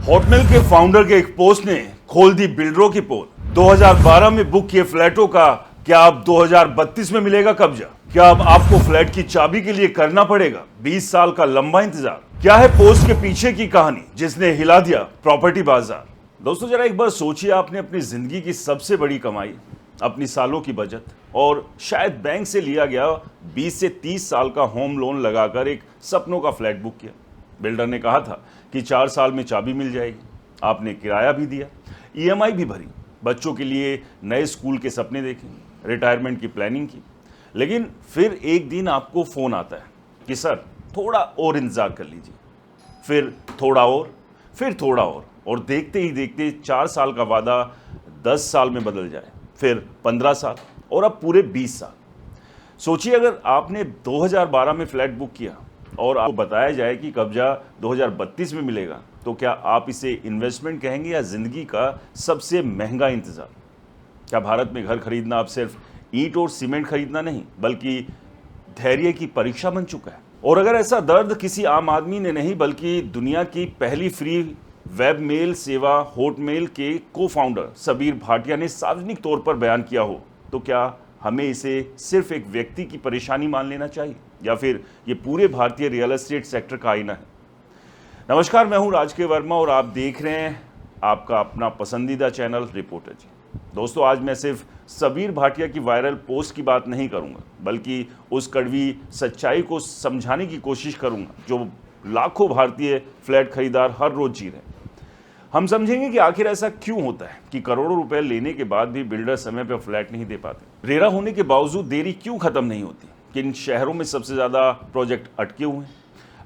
Hotmail के founder के एक पोस्ट ने खोल दी बिल्डरों की पोल। 2012 में बुक किए फ्लैटों का क्या अब 2032 में मिलेगा कब्जा? क्या अब आपको फ्लैट की चाबी के लिए करना पड़ेगा 20 साल का लंबा इंतजार? क्या है पोस्ट के पीछे की कहानी जिसने हिला दिया प्रॉपर्टी बाजार? दोस्तों जरा एक बार सोचिए, आपने अपनी जिंदगी की सबसे बड़ी कमाई, अपनी सालों की बचत और शायद बैंक से लिया गया 20 से 30 साल का होम लोन लगाकर एक सपनों का फ्लैट बुक किया। बिल्डर ने कहा था कि 4 साल में चाबी मिल जाएगी। आपने किराया भी दिया, ईएमआई भी भरी, बच्चों के लिए नए स्कूल के सपने देखे, रिटायरमेंट की प्लानिंग की। लेकिन फिर एक दिन आपको फोन आता है कि सर थोड़ा और इंतजार कर लीजिए। फिर थोड़ा और, फिर थोड़ा और देखते ही देखते 4 साल का वादा 10 साल में बदल जाए, फिर 15 साल और अब पूरे 20 साल। सोचिए, अगर आपने 2012 में फ्लैट बुक किया और आपको बताया जाए कि कब्जा 2032 में मिलेगा, तो क्या आप इसे इन्वेस्टमेंट कहेंगे या जिंदगी का सबसे महंगा इंतजार? क्या भारत में घर खरीदना अब सिर्फ ईंट और सीमेंट खरीदना नहीं, बल्कि धैर्य की परीक्षा बन चुका है? और अगर ऐसा दर्द किसी आम आदमी ने नहीं, बल्कि दुनिया की पहली फ्री वेब मेल सेवा हॉटमेल के को फाउंडर सबीर भाटिया ने सार्वजनिक तौर पर बयान किया हो, तो क्या हमें इसे सिर्फ एक व्यक्ति की परेशानी मान लेना चाहिए या फिर ये पूरे भारतीय रियल एस्टेट सेक्टर का आईना है? नमस्कार, मैं हूं राजके वर्मा और आप देख रहे हैं आपका अपना पसंदीदा चैनल रिपोर्टर जी। दोस्तों आज मैं सिर्फ सबीर भाटिया की वायरल पोस्ट की बात नहीं करूंगा, बल्कि उस कड़वी सच्चाई को समझाने की कोशिश करूंगा जो लाखों भारतीय फ्लैट खरीदार हर रोज जी रहे हैं। हम समझेंगे कि आखिर ऐसा क्यों होता है कि करोड़ों रुपए लेने के बाद भी बिल्डर समय पर फ्लैट नहीं दे पाते। रेरा होने के बावजूद देरी क्यों खत्म नहीं होती? किन शहरों में सबसे ज्यादा प्रोजेक्ट अटके हुए हैं?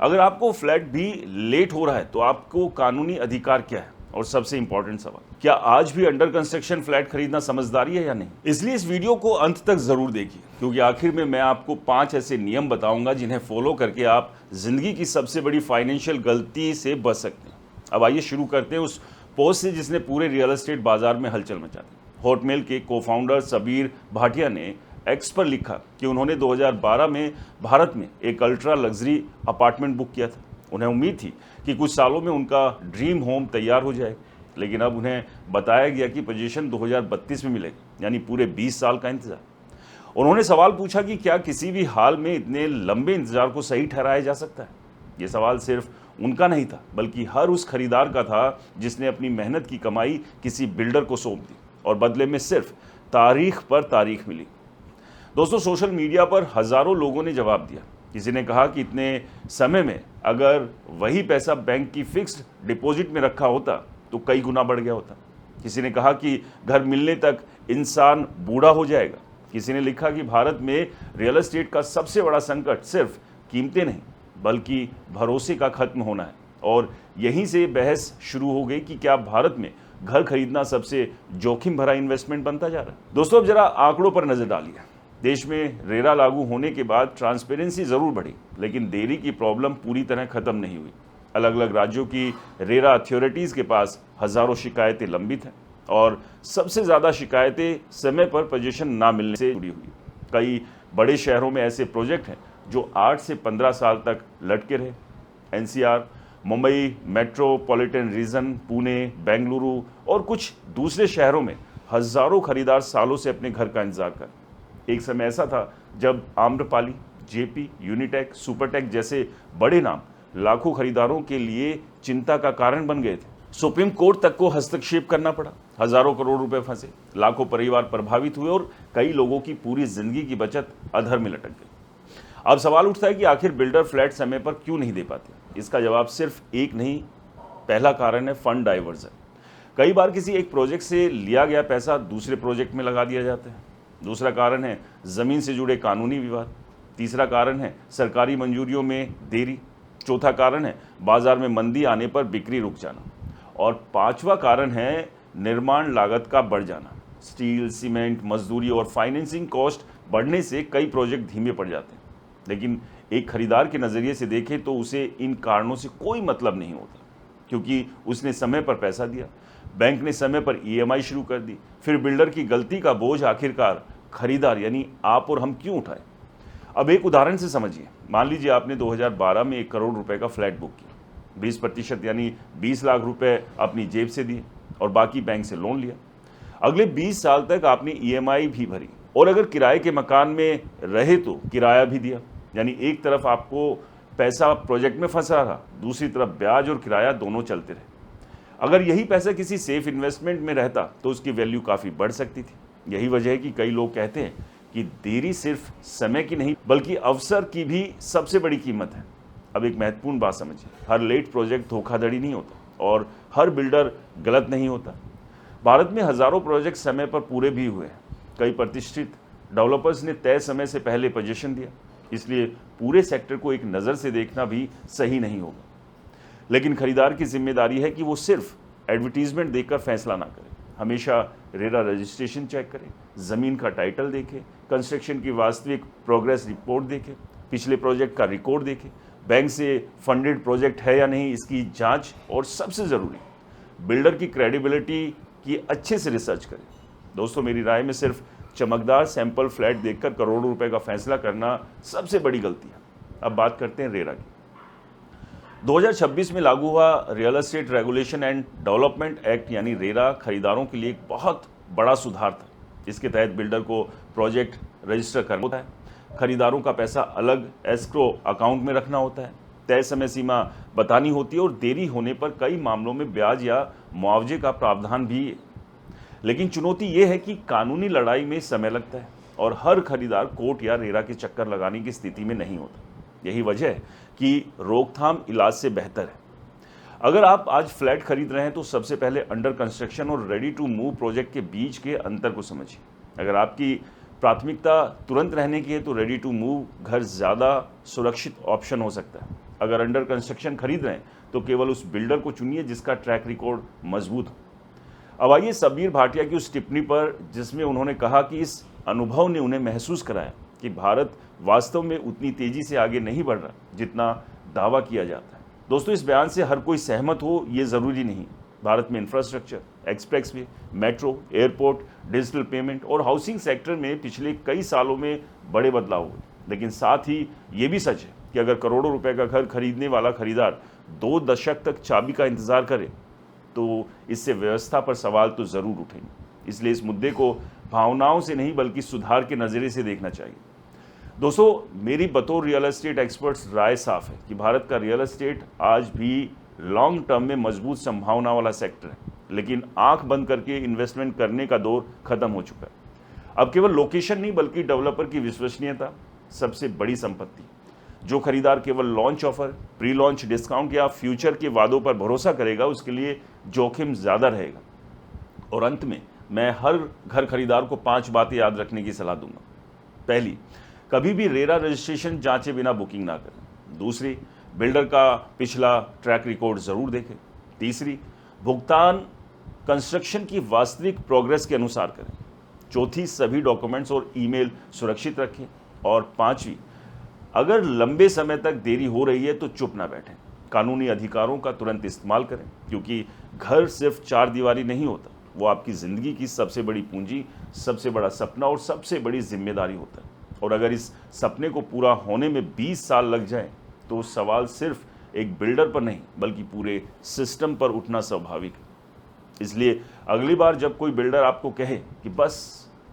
अगर आपको फ्लैट भी लेट हो रहा है तो आपको कानूनी अधिकार क्या है? और सबसे इंपॉर्टेंट सवाल, क्या आज भी अंडर कंस्ट्रक्शन फ्लैट खरीदना समझदारी है या नहीं? इसलिए इस वीडियो को अंत तक जरूर देखिए, क्योंकि आखिर में मैं आपको 5 ऐसे नियम बताऊंगा जिन्हें फॉलो करके आप जिंदगी की सबसे बड़ी फाइनेंशियल गलती से बच सकते हैं। अब आइए शुरू करते हैं उस पोस्ट से जिसने पूरे रियल एस्टेट बाजार में हलचल मचा दी। हॉटमेल के को फाउंडर सबीर भाटिया ने एक्स पर लिखा कि उन्होंने 2012 में भारत में एक अल्ट्रा लग्जरी अपार्टमेंट बुक किया था। उन्हें उम्मीद थी कि कुछ सालों में उनका ड्रीम होम तैयार हो जाएगा, लेकिन अब उन्हें बताया गया कि पोजीशन 2032 में मिलेगी, यानी पूरे 20 साल का इंतजार। उन्होंने सवाल पूछा कि क्या किसी भी हाल में इतने लंबे इंतजार को सही ठहराया जा सकता है? ये सवाल सिर्फ उनका नहीं था, बल्कि हर उस खरीदार का था जिसने अपनी मेहनत की कमाई किसी बिल्डर को सौंप दी और बदले में सिर्फ तारीख पर तारीख मिली। दोस्तों सोशल मीडिया पर हजारों लोगों ने जवाब दिया। किसी ने कहा कि इतने समय में अगर वही पैसा बैंक की फिक्स्ड डिपॉजिट में रखा होता तो कई गुना बढ़ गया होता। किसी ने कहा कि घर मिलने तक इंसान बूढ़ा हो जाएगा। किसी ने लिखा कि भारत में रियल एस्टेट का सबसे बड़ा संकट सिर्फ कीमतें नहीं, बल्कि भरोसे का खत्म होना है। और यहीं से बहस शुरू हो गई कि क्या भारत में घर खरीदना सबसे जोखिम भरा इन्वेस्टमेंट बनता जा रहा है? दोस्तों अब जरा आंकड़ों पर नजर डालिए। देश में रेरा लागू होने के बाद ट्रांसपेरेंसी जरूर बढ़ी, लेकिन देरी की प्रॉब्लम पूरी तरह खत्म नहीं हुई। अलग अलग राज्यों की रेरा अथॉरिटीज के पास हजारों शिकायतें लंबित हैं और सबसे ज्यादा शिकायतें समय पर पोजीशन ना मिलने से जुड़ी हुई। कई बड़े शहरों में ऐसे प्रोजेक्ट हैं जो 8 से 15 साल तक लटके रहे। NCR, Mumbai metropolitan region, Pune, Bengaluru और कुछ दूसरे शहरों में हजारों खरीदार सालों से अपने घर का इंतजार कर। एक समय ऐसा था जब आम्रपाली, जेपी, यूनिटेक, सुपरटेक जैसे बड़े नाम लाखों खरीदारों के लिए चिंता का कारण बन गए थे। सुप्रीम कोर्ट तक को हस्तक्षेप करना पड़ा, हजारों करोड़ रुपए फंसे, लाखों परिवार प्रभावित हुए और कई लोगों की पूरी जिंदगी की बचत अधर में लटक गई। अब सवाल उठता है कि आखिर बिल्डर फ्लैट समय पर क्यों नहीं दे पाते? इसका जवाब सिर्फ एक नहीं, पहला कारण है फंड डाइवर्जन। कई बार किसी एक प्रोजेक्ट से लिया गया पैसा दूसरे प्रोजेक्ट में लगा दिया जाता है। दूसरा कारण है जमीन से जुड़े कानूनी विवाद। तीसरा कारण है सरकारी मंजूरियों में देरी। चौथा कारण है बाजार में मंदी आने पर बिक्री रुक जाना। और पांचवा कारण है निर्माण लागत का बढ़ जाना। स्टील, सीमेंट, मजदूरी और फाइनेंसिंग कॉस्ट बढ़ने से कई प्रोजेक्ट धीमे पड़ जाते हैं। लेकिन एक खरीदार के नजरिए से देखें तो उसे इन कारणों से कोई मतलब नहीं होता, क्योंकि उसने समय पर पैसा दिया, बैंक ने समय पर ईएमआई शुरू कर दी, फिर बिल्डर की गलती का बोझ आखिरकार खरीदार यानी आप और हम क्यों उठाए? अब एक उदाहरण से समझिए। मान लीजिए आपने 2012 में 1 करोड़ रुपए का फ्लैट बुक किया। 20% यानी 20 लाख रुपए अपनी जेब से दिए और बाकी बैंक से लोन लिया। अगले 20 साल तक आपने ईएमआई भी भरी और अगर किराए के मकान में रहे तो किराया भी दिया। यानी एक तरफ आपको पैसा प्रोजेक्ट में फंसा रहा, दूसरी तरफ ब्याज और किराया दोनों चलते रहे। अगर यही पैसा किसी सेफ इन्वेस्टमेंट में रहता तो उसकी वैल्यू काफ़ी बढ़ सकती थी। यही वजह है कि कई लोग कहते हैं कि देरी सिर्फ समय की नहीं बल्कि अवसर की भी सबसे बड़ी कीमत है। अब एक महत्वपूर्ण बात समझिए, हर लेट प्रोजेक्ट धोखाधड़ी नहीं होता और हर बिल्डर गलत नहीं होता। भारत में हजारों प्रोजेक्ट समय पर पूरे भी हुए हैं। कई प्रतिष्ठित डेवलपर्स ने तय समय से पहले पोजीशन दिया, इसलिए पूरे सेक्टर को एक नज़र से देखना भी सही नहीं होगा। लेकिन खरीदार की जिम्मेदारी है कि वो सिर्फ एडवर्टीजमेंट देखकर फैसला ना करे। हमेशा रेरा रजिस्ट्रेशन चेक करें, ज़मीन का टाइटल देखें, कंस्ट्रक्शन की वास्तविक प्रोग्रेस रिपोर्ट देखें, पिछले प्रोजेक्ट का रिकॉर्ड देखें, बैंक से फंडेड प्रोजेक्ट है या नहीं इसकी जांच, और सबसे ज़रूरी बिल्डर की क्रेडिबिलिटी की अच्छे से रिसर्च करें। दोस्तों, मेरी राय में सिर्फ चमकदार सैंपल फ्लैट देखकर करोड़ों रुपए का फैसला करना सबसे बड़ी गलती है। अब बात करते हैं रेरा की। 2026 में लागू हुआ real estate regulation and development act यानी रेरा खरीदारों के लिए एक बहुत बड़ा सुधार था। इसके तहत बिल्डर को प्रोजेक्ट रजिस्टर करना होता है, खरीदारों का पैसा अलग एस्क्रो अकाउंट में रखना होता है, तय समय सीमा बतानी होती है और देरी होने पर कई मामलों में ब्याज या मुआवजे का प्रावधान भी है। लेकिन चुनौती ये है कि कानूनी लड़ाई में समय लगता है और हर खरीदार कोर्ट या रेरा के चक्कर लगाने की स्थिति में नहीं होता। यही वजह है कि रोकथाम इलाज से बेहतर है। अगर आप आज फ्लैट खरीद रहे हैं तो सबसे पहले अंडर कंस्ट्रक्शन और रेडी टू मूव प्रोजेक्ट के बीच के अंतर को समझिए। अगर आपकी प्राथमिकता तुरंत रहने की है तो रेडी टू मूव घर ज़्यादा सुरक्षित ऑप्शन हो सकता है। अगर अंडर कंस्ट्रक्शन खरीद रहे हैं तो केवल उस बिल्डर को चुनिए जिसका ट्रैक रिकॉर्ड मजबूत हो। अब आइए सबीर भाटिया की उस टिप्पणी पर जिसमें उन्होंने कहा कि इस अनुभव ने उन्हें महसूस कराया कि भारत वास्तव में उतनी तेजी से आगे नहीं बढ़ रहा जितना दावा किया जाता है। दोस्तों, इस बयान से हर कोई सहमत हो ये ज़रूरी नहीं। भारत में infrastructure, expressway, metro, airport, digital payment और हाउसिंग सेक्टर में पिछले कई सालों में बड़े बदलाव हुए। लेकिन साथ ही ये भी सच है कि अगर करोड़ों रुपए का घर खरीदने वाला खरीदार 2 दशक तक चाबी का इंतजार करे तो इससे व्यवस्था पर सवाल तो ज़रूर उठेंगे। इसलिए इस मुद्दे को भावनाओं से नहीं बल्कि सुधार के नज़रिए से देखना चाहिए। दोस्तों, मेरी बतौर रियल एस्टेट एक्सपर्ट्स राय साफ है कि भारत का रियल एस्टेट आज भी लॉन्ग टर्म में मजबूत संभावना वाला सेक्टर है, लेकिन आंख बंद करके इन्वेस्टमेंट करने का दौर खत्म हो चुका है। अब केवल लोकेशन नहीं बल्कि डेवलपर की विश्वसनीयता सबसे बड़ी संपत्ति। जो खरीदार केवल launch offer, pre launch discount या फ्यूचर के वादों पर भरोसा करेगा उसके लिए जोखिम ज़्यादा रहेगा। और अंत में मैं हर घर खरीदार को 5 बातें याद रखने की सलाह दूंगा। पहली, कभी भी रेरा रजिस्ट्रेशन जांचे बिना बुकिंग ना करें। दूसरी, बिल्डर का पिछला ट्रैक रिकॉर्ड ज़रूर देखें। तीसरी, भुगतान कंस्ट्रक्शन की वास्तविक प्रोग्रेस के अनुसार करें। चौथी, सभी डॉक्यूमेंट्स और ईमेल सुरक्षित रखें। और पांचवी, अगर लंबे समय तक देरी हो रही है तो चुप ना बैठें, कानूनी अधिकारों का तुरंत इस्तेमाल करें, क्योंकि घर सिर्फ 4 दीवारी नहीं होता, वो आपकी ज़िंदगी की सबसे बड़ी पूंजी, सबसे बड़ा सपना और सबसे बड़ी जिम्मेदारी होता है। और अगर इस सपने को पूरा होने में 20 साल लग जाए तो सवाल सिर्फ एक बिल्डर पर नहीं बल्कि पूरे सिस्टम पर उठना स्वाभाविक है। इसलिए अगली बार जब कोई बिल्डर आपको कहे कि बस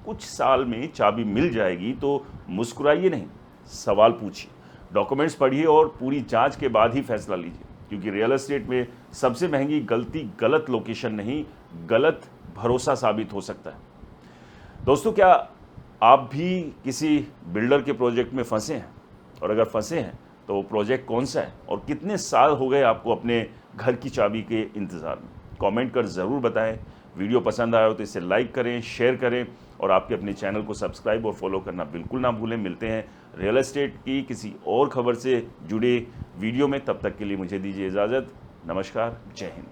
कुछ साल में चाबी मिल जाएगी तो मुस्कुराइए नहीं, सवाल पूछिए, डॉक्यूमेंट्स पढ़िए और पूरी जांच के बाद ही फैसला लीजिए, क्योंकि रियल एस्टेट में सबसे महंगी गलती गलत लोकेशन नहीं, गलत भरोसा साबित हो सकता है। दोस्तों, क्या आप भी किसी बिल्डर के प्रोजेक्ट में फंसे हैं? और अगर फंसे हैं तो वो प्रोजेक्ट कौन सा है और कितने साल हो गए आपको अपने घर की चाबी के इंतज़ार में? कमेंट कर ज़रूर बताएं। वीडियो पसंद आया हो तो इसे लाइक करें, शेयर करें और आपके अपने चैनल को सब्सक्राइब और फॉलो करना बिल्कुल ना भूलें। मिलते हैं रियल एस्टेट की किसी और खबर से जुड़े वीडियो में, तब तक के लिए मुझे दीजिए इजाज़त। नमस्कार, जय हिंद।